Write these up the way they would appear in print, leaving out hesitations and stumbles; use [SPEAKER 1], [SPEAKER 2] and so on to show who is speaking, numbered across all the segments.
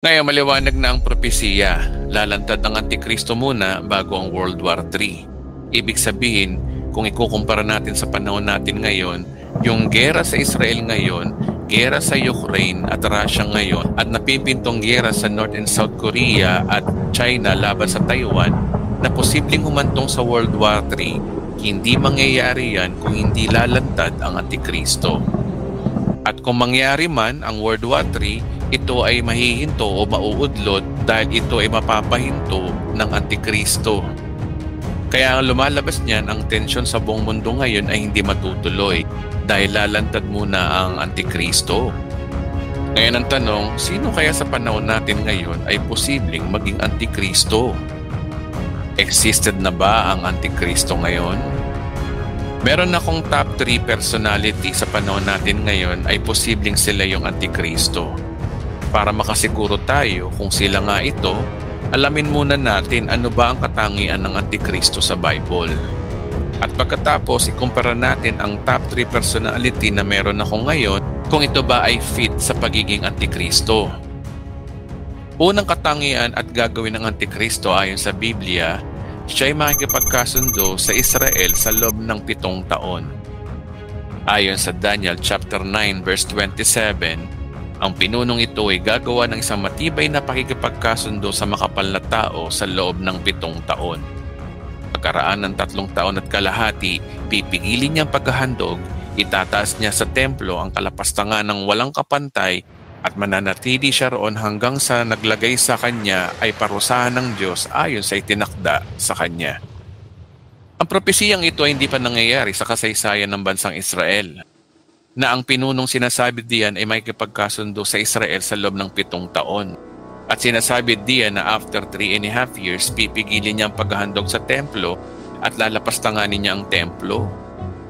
[SPEAKER 1] Ngayon, maliwanag na ang propesiya. Lalantad ang Antikristo muna bago ang World War III. Ibig sabihin, kung ikukumpara natin sa panahon natin ngayon, yung gera sa Israel ngayon, gera sa Ukraine at Russia ngayon, at napipintong gera sa North and South Korea at China laban sa Taiwan, na posibleng humantong sa World War III, hindi mangyayari yan kung hindi lalantad ang Antikristo. At kung mangyari man ang World War III, ito ay mahihinto o mauudlot dahil ito ay mapapahinto ng Antikristo. Kaya ang lumalabas niyan, ang tensyon sa buong mundo ngayon ay hindi matutuloy dahil lalantad muna ang Antikristo. Ngayon ang tanong, sino kaya sa panahon natin ngayon ay posibleng maging Antikristo? Existed na ba ang Antikristo ngayon? Meron akong top 3 personality sa panahon natin ngayon ay posibleng sila yung Antikristo. Para makasiguro tayo kung sila nga ito, alamin muna natin ano ba ang katangian ng Antikristo sa Bible. At pagkatapos, ikumpara natin ang top 3 personality na meron ako ngayon kung ito ba ay fit sa pagiging Antikristo. Unang katangian at gagawin ng Antikristo ayon sa Biblia, siya ay makikipagkasundo sa Israel sa loob ng 7 taon. Ayon sa Daniel chapter 9 verse 27, ang pinunong ito ay gagawa ng isang matibay na pakikipagkasundo sa makapal na tao sa loob ng 7 taon. Pagkaraan ng 3 taon at kalahati, pipigilin niyang paghahandog, itataas niya sa templo ang kalapastangan ng walang kapantay at mananatili siya roon hanggang sa naglagay sa kanya ay parusahan ng Diyos ayon sa itinakda sa kanya. Ang propesiyang ito ay hindi pa nangyayari sa kasaysayan ng bansang Israel, na ang pinunong sinasabi diyan ay may kipagkasundo sa Israel sa loob ng 7 taon. At sinasabi diyan na after 3.5 years, pipigilin niya ang paghahandog sa templo at lalapastanganin niya ang templo.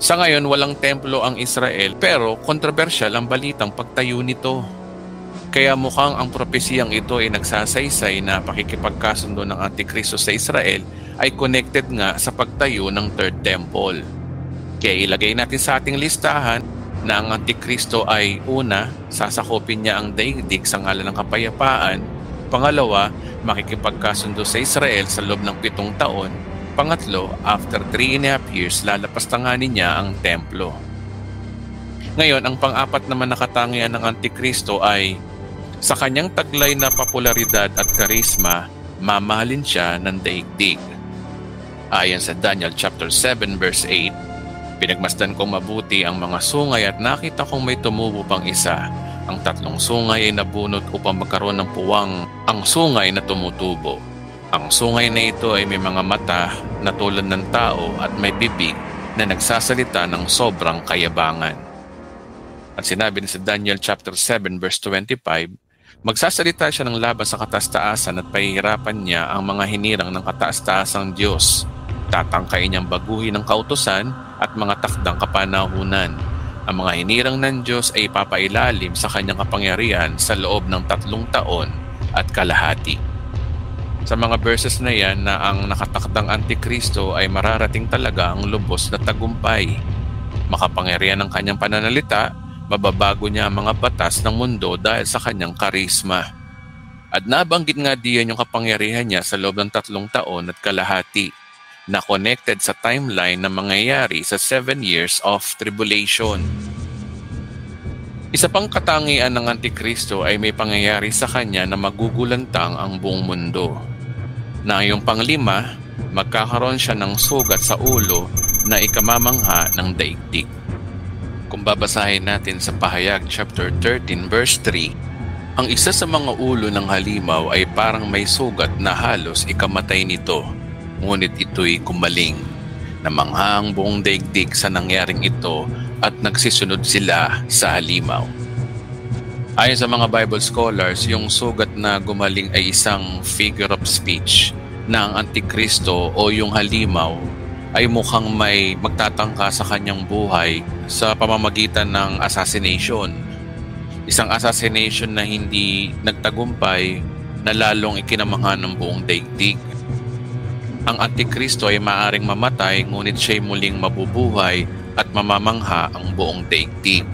[SPEAKER 1] Sa ngayon, walang templo ang Israel pero kontrobersyal ang balitang pagtayo nito. Kaya mukhang ang propesiyang ito ay nagsasaysay na pakikipagkasundo ng Antikristo sa Israel ay connected nga sa pagtayo ng Third Temple. Kaya ilagay natin sa ating listahan na ang Antikristo ay una, sasakopin niya ang daigdig sa ngalan ng kapayapaan. Pangalawa, makikipagkasundo sa Israel sa loob ng 7 taon. Pangatlo, after 3.5 years, lalapastanganin niya ang templo. Ngayon, ang pang-apat naman na katangian ng Antikristo ay sa kanyang taglay na popularidad at karisma, mamahalin siya ng daigdig. Ayon sa Daniel chapter 7 verse 8, pinagmasdan kong mabuti ang mga sungay at nakita kong may tumubo pang isa. Ang 3 sungay ay nabunot upang magkaroon ng puwang ang sungay na tumutubo. Ang sungay na ito ay may mga mata na tulad ng tao at may bibig na nagsasalita ng sobrang kayabangan. At sinabi sa Daniel chapter 7 verse 25, magsasalita siya ng laban sa kataas-taasan at pahihirapan niya ang mga hinirang ng kataas-taasang Diyos. Tatangkain niyang baguhin ng kautusan at mga takdang kapanahunan. Ang mga hinirang ng Diyos ay ipapailalim sa kanyang kapangyarihan sa loob ng 3 taon at kalahati. Sa mga verses na yan na ang nakatakdang Antikristo ay mararating talaga ang lubos na tagumpay. Makapangyarihan ng kanyang pananalita, mababago niya ang mga batas ng mundo dahil sa kanyang karisma. At nabanggit nga diyan yung kapangyarihan niya sa loob ng 3 taon at kalahati, na connected sa timeline na mangyayari sa 7 years of tribulation. Isa pang katangian ng Antikristo ay may pangyayari sa kanya na magugulantang ang buong mundo. Na yung pang-5, magkakaroon siya ng sugat sa ulo na ikamamangha ng daigdig. Kung babasahin natin sa Pahayag chapter 13 verse 3, ang isa sa mga ulo ng halimaw ay parang may sugat na halos ikamatay nito. Ngunit ito'y kumaling. Namangha ang buong daigdig sa nangyaring ito at nagsisunod sila sa halimaw. Ayon sa mga Bible scholars, yung sugat na gumaling ay isang figure of speech na ang Antikristo o yung halimaw ay mukhang may magtatangka sa kanyang buhay sa pamamagitan ng assassination. Isang assassination na hindi nagtagumpay na lalong ikinamangha ng buong daigdig. Ang Antikristo ay maaaring mamatay ngunit siya'y muling mabubuhay at mamamangha ang buong daigdig.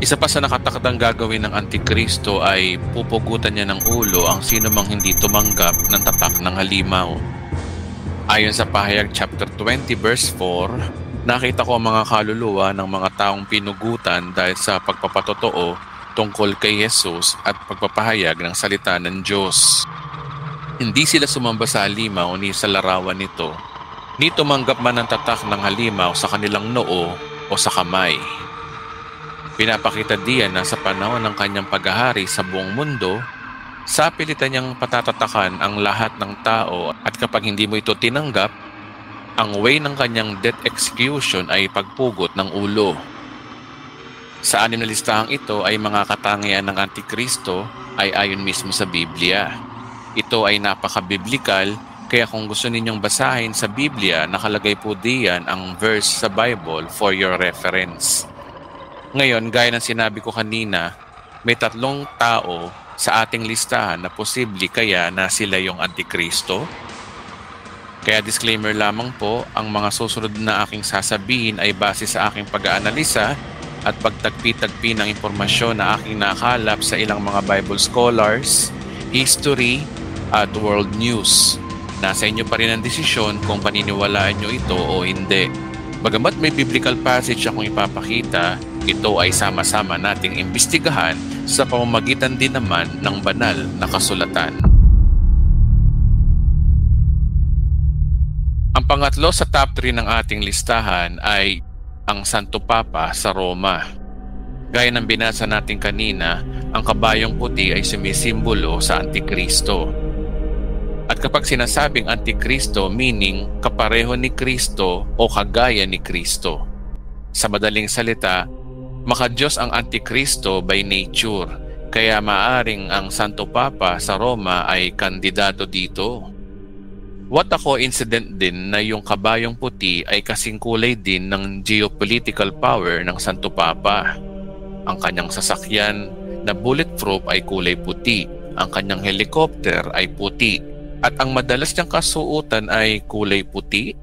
[SPEAKER 1] Isa pa sa nakatakdang gagawin ng Antikristo ay pupugutan niya ng ulo ang sino mang hindi tumanggap ng tatak ng halimaw. Ayon sa Pahayag chapter 20 verse 4, nakita ko ang mga kaluluwa ng mga taong pinugutan dahil sa pagpapatotoo tungkol kay Jesus at pagpapahayag ng salita ng Diyos. Hindi sila sumamba sa halimaw ni sa larawan nito, ni tumanggap man ng tatak ng halimaw sa kanilang noo o sa kamay. Pinapakita diyan na sa panahon ng kanyang paghahari sa buong mundo, sa pilitan niyang patatatakan ang lahat ng tao at kapag hindi mo ito tinanggap, ang way ng kanyang death execution ay pagpugot ng ulo. Sa 6 na listahang ito ay mga katangian ng Antikristo ay ayon mismo sa Biblia. Ito ay napaka-biblikal, kaya kung gusto ninyong basahin sa Biblia, nakalagay po diyan ang verse sa Bible for your reference. Ngayon, gaya ng sinabi ko kanina, may 3 tao sa ating listahan na posible kaya na sila yung Antikristo. Kaya disclaimer lamang po, ang mga susunod na aking sasabihin ay base sa aking pag-aanalisa at pagtagpi-tagpi ng impormasyon na aking nakalap sa ilang mga Bible scholars, history, at world news. Nasa inyo pa rin ang desisyon kung paniniwalaan nyo ito o hindi. Bagamat may biblical passage akong ipapakita, ito ay sama-sama nating imbestigahan sa pamamagitan din naman ng banal na kasulatan. Ang pangatlo sa top 3 ng ating listahan ay ang Santo Papa sa Roma. Gaya ng binasa natin kanina, ang kabayong puti ay sumisimbolo sa Antikristo. At kapag sinasabing Antikristo, meaning kapareho ni Kristo o kagaya ni Kristo. Sa madaling salita, maka-Diyos ang Antikristo by nature, kaya maaring ang Santo Papa sa Roma ay kandidato dito. What a coincidence din na yung kabayong puti ay kasing kulay din ng geopolitical power ng Santo Papa. Ang kanyang sasakyan na bulletproof ay kulay puti, ang kanyang helicopter ay puti, at ang madalas niyang kasuotan ay kulay puti.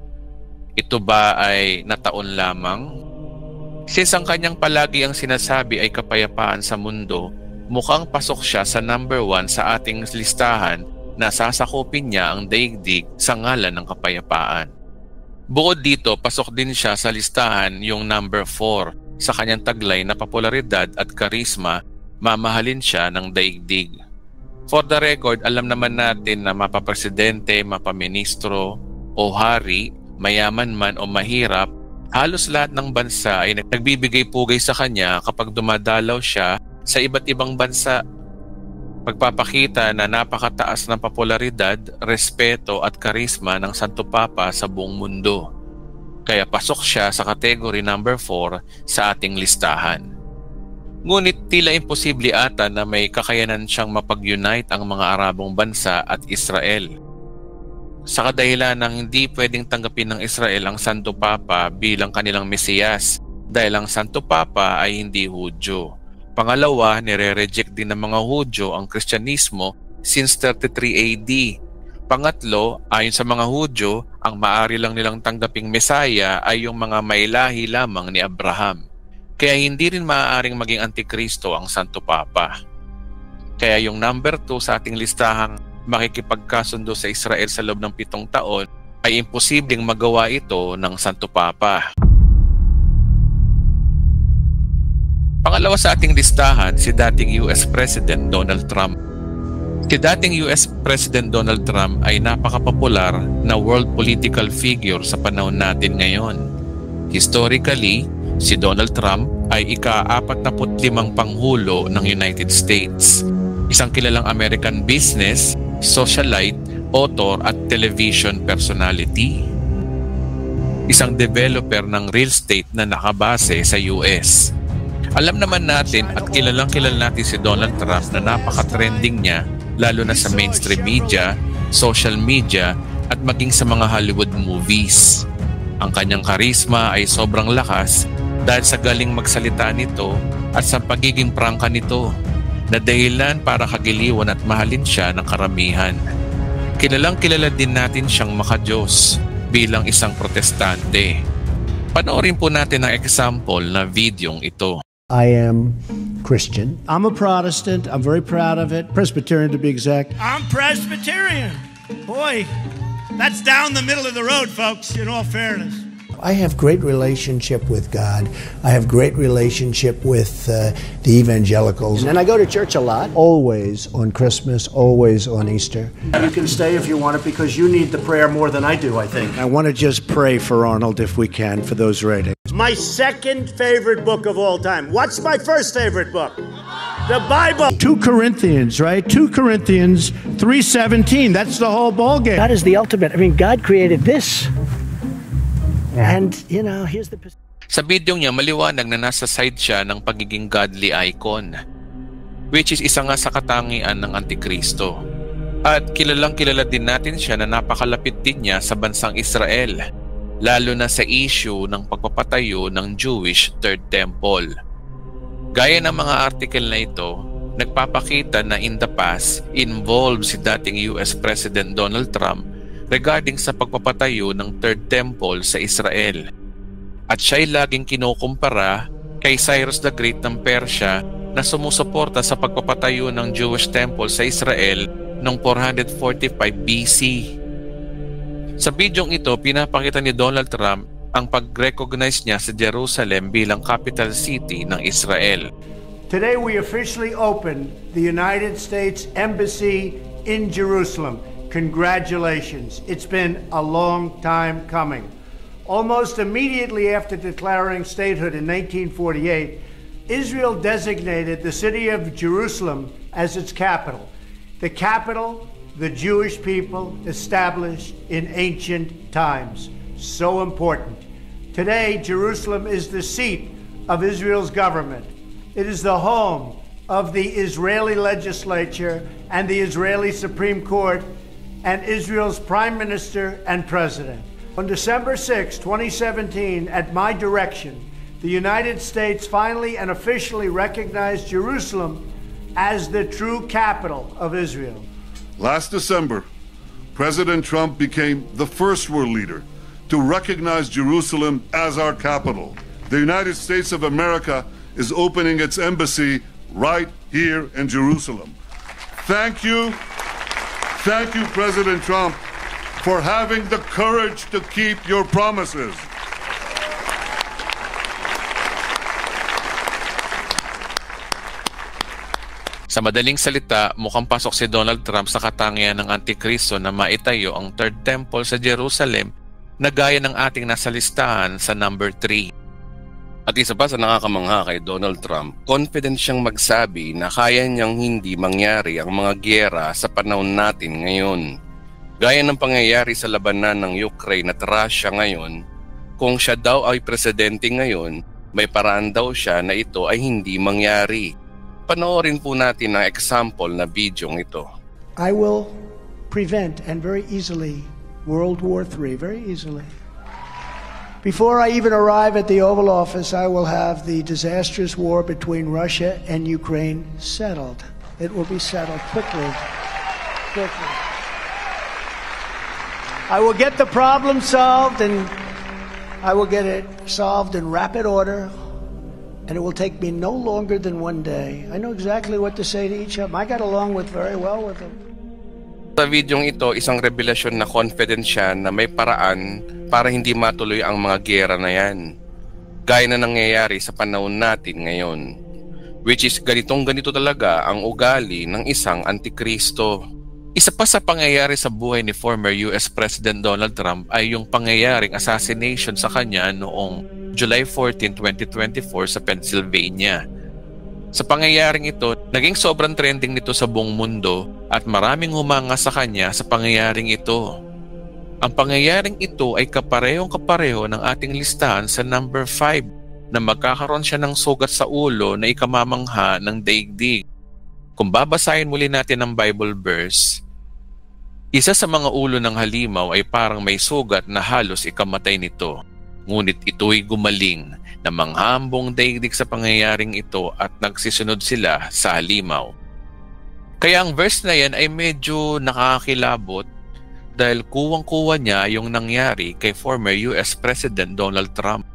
[SPEAKER 1] Ito ba ay nataon lamang? Since ang kanyang palagi ang sinasabi ay kapayapaan sa mundo, mukhang pasok siya sa number 1 sa ating listahan na sasakupin niya ang daigdig sa ngalan ng kapayapaan. Bukod dito, pasok din siya sa listahan yung number 4 sa kanyang taglay na popularidad at karisma, mamahalin siya ng daigdig. For the record, alam naman natin na mapapresidente, mapaministro o hari, mayaman man o mahirap, halos lahat ng bansa ay nagbibigay pugay sa kanya kapag dumadalaw siya sa iba't ibang bansa. Pagpapakita na napakataas ng popularidad, respeto at karisma ng Santo Papa sa buong mundo. Kaya pasok siya sa category number 4 sa ating listahan. Ngunit tila imposible ata na may kakayanan siyang mapag-unite ang mga Arabong bansa at Israel. Sa kadahilan ng hindi pwedeng tanggapin ng Israel ang Santo Papa bilang kanilang Mesiyas dahil ang Santo Papa ay hindi Hudyo. Pangalawa, nire-reject din ng mga Hudyo ang Kristyanismo since 33 AD. Pangatlo, ayon sa mga Hudyo, ang maaari lang nilang tanggaping Mesaya ay yung mga mailahi lamang ni Abraham. Kaya hindi rin maaaring maging Antikristo ang Santo Papa. Kaya yung number 2 sa ating listahang makikipagkasundo sa Israel sa loob ng 7 taon ay imposibleng magawa ito ng Santo Papa. Pangalawa sa ating listahan, si dating US President Donald Trump. Si dating US President Donald Trump ay napakapopular na world political figure sa panahon natin ngayon. Historically, si Donald Trump ay ika-45 Pangulo ng United States. Isang kilalang American business, socialite, author at television personality. Isang developer ng real estate na nakabase sa US. Alam naman natin at kilalang natin si Donald Trump na napaka-trending niya lalo na sa mainstream media, social media at maging sa mga Hollywood movies. Ang kanyang karisma ay sobrang lakas dahil sa galing magsalita nito at sa pagiging prangka nito na dahilan para kagiliwan at mahalin siya ng karamihan. Kilalang-kilala din natin siyang maka-Diyos bilang isang protestante. Panoorin po natin ang example na videong ito.
[SPEAKER 2] I am Christian. I'm a Protestant. I'm very proud of it. Presbyterian to be exact.
[SPEAKER 3] I'm Presbyterian. Boy, that's down the middle of the road, folks, in all fairness.
[SPEAKER 2] I have great relationship with God. I have great relationship with the evangelicals. And I go to church a lot. Always on Christmas, always on Easter.
[SPEAKER 4] You can stay if you want it because you need the prayer more than I do, I think.
[SPEAKER 2] I want to just pray for Arnold if we can for those ratings.
[SPEAKER 4] My second favorite book of all time. What's my first favorite book? The Bible.
[SPEAKER 2] 2 Corinthians, right? 2 Corinthians 3:17. That's the whole ballgame.
[SPEAKER 5] God is the ultimate. I mean, God created this. And, you know, here's the...
[SPEAKER 1] Sa video niya, maliwanag na nasa side siya ng pagiging godly icon, which is isa nga sa katangian ng Antikristo. At kilala din natin siya na napakalapit din niya sa bansang Israel, lalo na sa issue ng pagpapatayo ng Jewish Third Temple. Gaya ng mga article na ito, nagpapakita na in the past, involved si dating US President Donald Trump regarding sa pagpapatayo ng Third Temple sa Israel. At siya'y laging kinukumpara kay Cyrus the Great ng Persia na sumusuporta sa pagpapatayo ng Jewish Temple sa Israel noong 445 BC. Sa bidyong ito, pinapakita ni Donald Trump ang pag-recognize niya sa Jerusalem bilang capital city ng Israel.
[SPEAKER 4] Today we officially opened the United States Embassy in Jerusalem. Congratulations. It's been a long time coming. Almost immediately after declaring statehood in 1948, Israel designated the city of Jerusalem as its capital. The capital the Jewish people established in ancient times. So important. Today, Jerusalem is the seat of Israel's government. It is the home of the Israeli legislature and the Israeli Supreme Court and Israel's Prime Minister and President. On December 6, 2017, at my direction, the United States finally and officially recognized Jerusalem as the true capital of Israel.
[SPEAKER 6] Last December, President Trump became the first world leader to recognize Jerusalem as our capital. The United States of America is opening its embassy right here in Jerusalem. Thank you, President Trump, for having the courage to keep your promises.
[SPEAKER 1] Sa madaling salita, mukhang pasok si Donald Trump sa katangian ng Antikristo na maitayo ang Third Temple sa Jerusalem na gaya ng ating nasa listahan sa number 3.
[SPEAKER 7] At isa pa sa nakakamangha kay Donald Trump, confident siyang magsabi na kaya niyang hindi mangyari ang mga giyera sa panahon natin ngayon. Gaya ng pangyayari sa labanan ng Ukraine at Russia ngayon, kung siya daw ay presidente ngayon, may paraan daw siya na ito ay hindi mangyari. Panoorin po natin ang example na bidyong ito.
[SPEAKER 5] I will prevent and very easily World War III, very easily. Before I even arrive at the Oval Office, I will have the disastrous war between Russia and Ukraine settled. It will be settled quickly. Quickly. I will get the problem solved, and I will get it solved in rapid order, and it will take me no longer than one day. I know exactly what to say to each of them. I got along very well with them.
[SPEAKER 7] Sa videong ito, isang revelasyon na confident siya na may paraan para hindi matuloy ang mga giyera na yan. Gaya na nangyayari sa panahon natin ngayon. Which is ganito talaga ang ugali ng isang Antikristo. Isa pa sa pangyayari sa buhay ni former US President Donald Trump ay yung pangyayaring assassination sa kanya noong July 14, 2024 sa Pennsylvania. Sa pangyayaring ito, naging sobrang trending nito sa buong mundo at maraming humanga sa kanya sa pangyayaring ito. Ang pangyayaring ito ay kapareho ng ating listahan sa number 5 na magkakaroon siya ng sugat sa ulo na ikamamangha ng daigdig. Kung babasahin muli natin ang Bible verse, isa sa mga ulo ng halimaw ay parang may sugat na halos ikamatay nito. Ngunit ito'y gumaling na manghambong daigdig sa pangyayaring ito at nagsisunod sila sa halimaw. Kaya ang verse na yan ay medyo nakakakilabot dahil kuwang-kuwa niya yung nangyari kay former US President Donald Trump.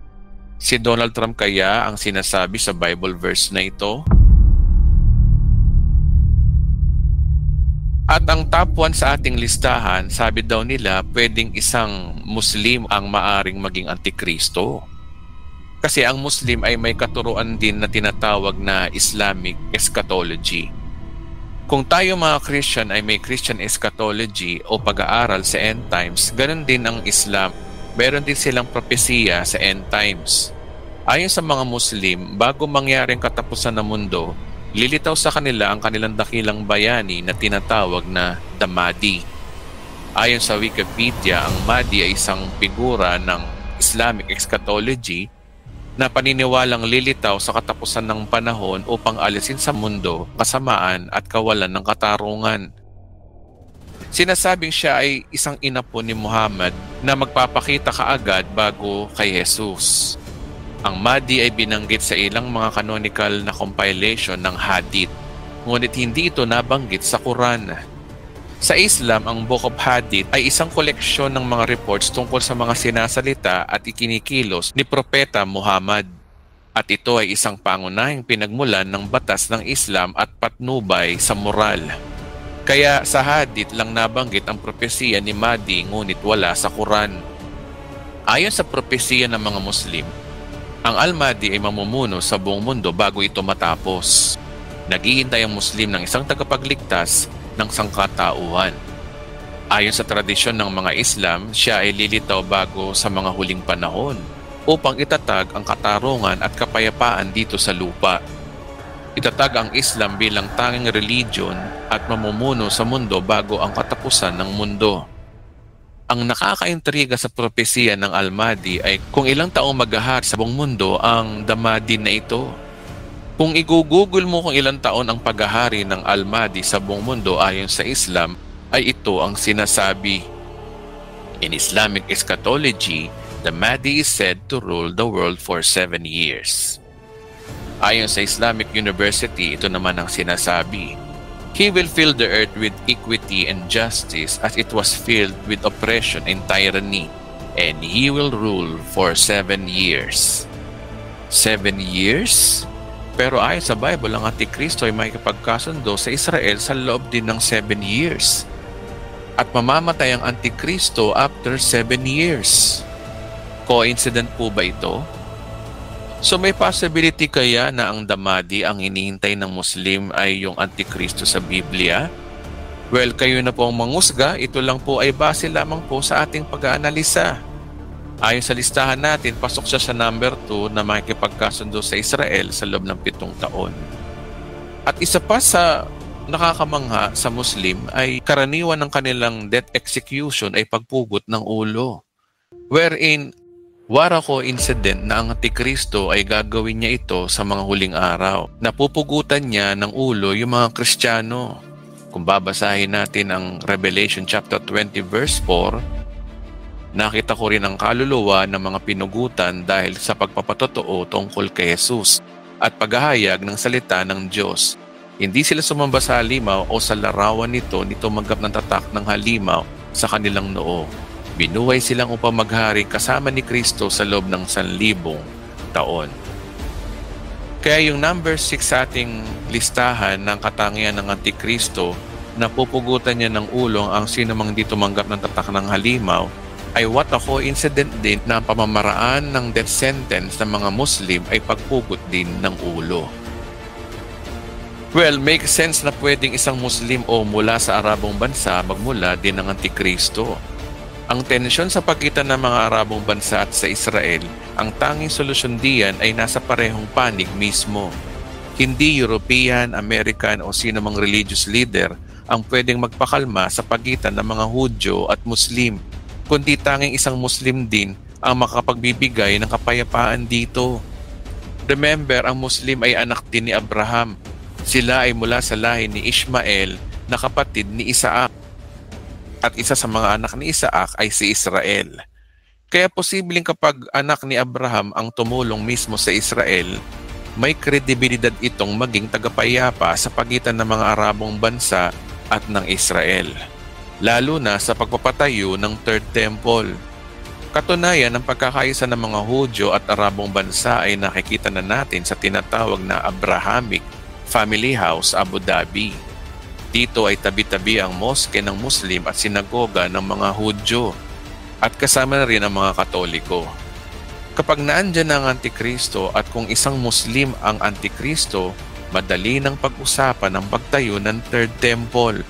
[SPEAKER 1] Si Donald Trump kaya ang sinasabi sa Bible verse na ito? At ang top 1 sa ating listahan, sabi daw nila, pwedeng isang Muslim ang maaring maging Antikristo. Kasi ang Muslim ay may katuruan din na tinatawag na Islamic eschatology. Kung tayo mga Christian ay may Christian eschatology o pag-aaral sa end times, ganun din ang Islam. Meron din silang propesiya sa end times. Ayon sa mga Muslim, bago mangyari ang katapusan ng mundo, lilitaw sa kanila ang kanilang dakilang bayani na tinatawag na The Mahdi. Ayon sa Wikipedia, ang Mahdi ay isang figura ng Islamic eschatology na paniniwalang lilitaw sa katapusan ng panahon upang alisin sa mundo kasamaan at kawalan ng katarungan. Sinasabing siya ay isang inapo ni Muhammad na magpapakita kaagad bago kay Jesus. Ang Mahdi ay binanggit sa ilang mga canonical na compilation ng Hadith, ngunit hindi ito nabanggit sa Quran. Sa Islam, ang Book of Hadith ay isang koleksyon ng mga reports tungkol sa mga sinasalita at ikinikilos ni Propeta Muhammad. At ito ay isang pangunahing pinagmulan ng batas ng Islam at patnubay sa moral. Kaya sa Hadith lang nabanggit ang propesiya ni Mahdi ngunit wala sa Quran. Ayon sa propesiya ng mga Muslim, ang Al-Mahdi ay mamumuno sa buong mundo bago ito matapos. Naghihintay ang Muslim ng isang tagapagligtas ng sangkatauhan. Ayon sa tradisyon ng mga Islam, siya ay lilitaw bago sa mga huling panahon upang itatag ang katarungan at kapayapaan dito sa lupa. Itatag ang Islam bilang tanging religion at mamumuno sa mundo bago ang katapusan ng mundo. Ang nakakaintriga sa propesiya ng Al-Mahdi ay kung ilang taong maghahari sa buong mundo ang The Mahdi na ito. Kung i-google mo kung ilang taon ang paghahari ng Al-Mahdi sa buong mundo ayon sa Islam, ay ito ang sinasabi. In Islamic eschatology, the Mahdi is said to rule the world for 7 years. Ayon sa Islamic University, ito naman ang sinasabi. He will fill the earth with equity and justice as it was filled with oppression and tyranny, and he will rule for 7 years. 7 years? Pero ayon sa Bible, ang Antikristo ay makikipagkasundo sa Israel sa loob din ng 7 years. At mamamatay ang Antikristo after 7 years. Coincident po ba ito? So may possibility kaya na ang The Mahdi ang hinihintay ng Muslim ay yung Antikristo sa Biblia? Well, kayo na po ang mangusga. Ito lang po ay base lamang po sa ating pag-aanalisa. Ayon sa listahan natin, pasok siya sa number 2 na makikipagkasundo sa Israel sa loob ng 7 taon. At isa pa sa nakakamangha sa Muslim ay karaniwan ng kanilang death execution ay pagpugot ng ulo. Wherein, what a coincidence na ang Antikristo ay gagawin niya ito sa mga huling araw. Napupugutan niya ng ulo yung mga Kristiyano. Kung babasahin natin ang Revelation chapter 20 verse 4, nakita ko rin ang kaluluwa ng mga pinugutan dahil sa pagpapatotoo tungkol kay Jesus at paghahayag ng salita ng Diyos. Hindi sila sumamba sa halimaw o sa larawan nito tumanggap ng tatak ng halimaw sa kanilang noo. Binuhay silang upang maghari kasama ni Kristo sa loob ng 1,000 taon. Kaya yung number 6 sa ating listahan ng katangian ng Antikristo na pupugutan niya ng ulo ang sino mang di tumanggap ng tatak ng halimaw ay what a coincidence din na ang pamamaraan ng death sentence ng mga Muslim ay pagpugot din ng ulo. Well, make sense na pwedeng isang Muslim o mula sa Arabong bansa magmula din ng Antikristo. Ang tensyon sa pagitan ng mga Arabong bansa at sa Israel, ang tanging solusyon diyan ay nasa parehong panig mismo. Hindi European, American o sino mang religious leader ang pwedeng magpakalma sa pagitan ng mga Hudyo at Muslim, kundi tanging isang Muslim din ang makapagbibigay ng kapayapaan dito. Remember, ang Muslim ay anak din ni Abraham. Sila ay mula sa lahi ni Ishmael na kapatid ni Isaac. At isa sa mga anak ni Isaac ay si Israel. Kaya posibleng kapag anak ni Abraham ang tumulong mismo sa Israel, may kredibilidad itong maging tagapayapa sa pagitan ng mga Arabong bansa at ng Israel. Lalo na sa pagpapatayo ng Third Temple. Katunayan, ang pagkakaisa ng mga Hudyo at Arabong bansa ay nakikita na natin sa tinatawag na Abrahamic Family House, Abu Dhabi. Dito ay tabi-tabi ang moske ng Muslim at sinagoga ng mga Hudyo at kasama na rin ang mga Katoliko. Kapag naandyan ang Antikristo at kung isang Muslim ang Antikristo, madali ng pag-usapan ang pagtayo ng Third Temple.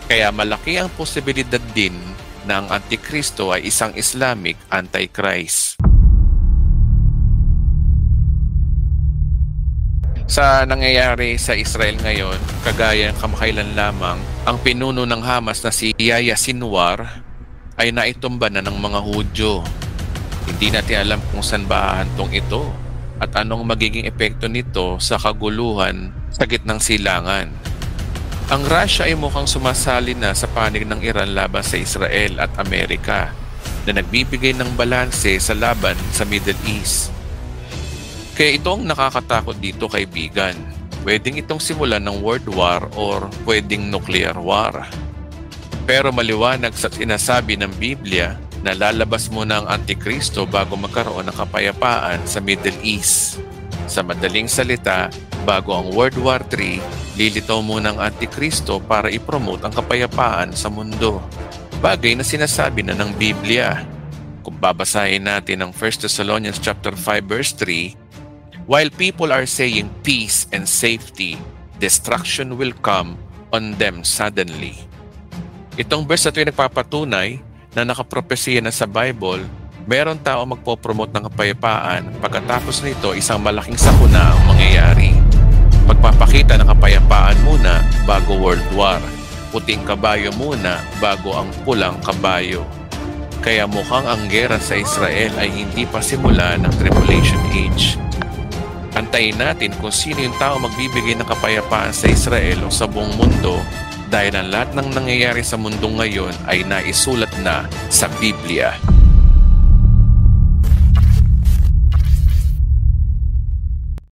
[SPEAKER 1] Kaya malaki ang posibilidad din na ang Antikristo ay isang Islamic Antichrist. Sa nangyayari sa Israel ngayon, kagaya kamakailan lamang, ang pinuno ng Hamas na si Yahya Sinwar ay naitumba na ng mga Hudyo. Hindi natin alam kung saan ba hahantong ito at anong magiging epekto nito sa kaguluhan sa gitnang silangan. Ang Russia ay mukhang sumasali na sa panig ng Iran laban sa Israel at Amerika na nagbibigay ng balanse sa laban sa Middle East. Kaya itong nakakatakot dito, kaibigan. Pwedeng itong simulan ng world war or pwedeng nuclear war. Pero maliwanag sa sinasabi ng Biblia na lalabas muna ang Antikristo bago magkaroon ng kapayapaan sa Middle East. Sa madaling salita, bago ang World War III, lilitaw muna ang Antikristo para ipromote ang kapayapaan sa mundo. Bagay na sinasabi na ng Biblia. Kung babasahin natin ang 1 Thessalonians chapter 5 verse 3, while people are saying peace and safety, destruction will come on them suddenly. Itong verse na ito ay nagpapatunay na nakapropesiya na sa Bible, meron tao magpopromote ng kapayapaan, pagkatapos nito isang malaking sakuna ang mangyayari. Magpapakita ng kapayapaan muna bago World War. Puting kabayo muna bago ang pulang kabayo. Kaya mukhang ang gera sa Israel ay hindi pa simula ng Tribulation Age. Antayin natin kung sino yung tao magbibigay ng kapayapaan sa Israel o sa buong mundo dahil ang lahat ng nangyayari sa mundo ngayon ay naisulat na sa Biblia.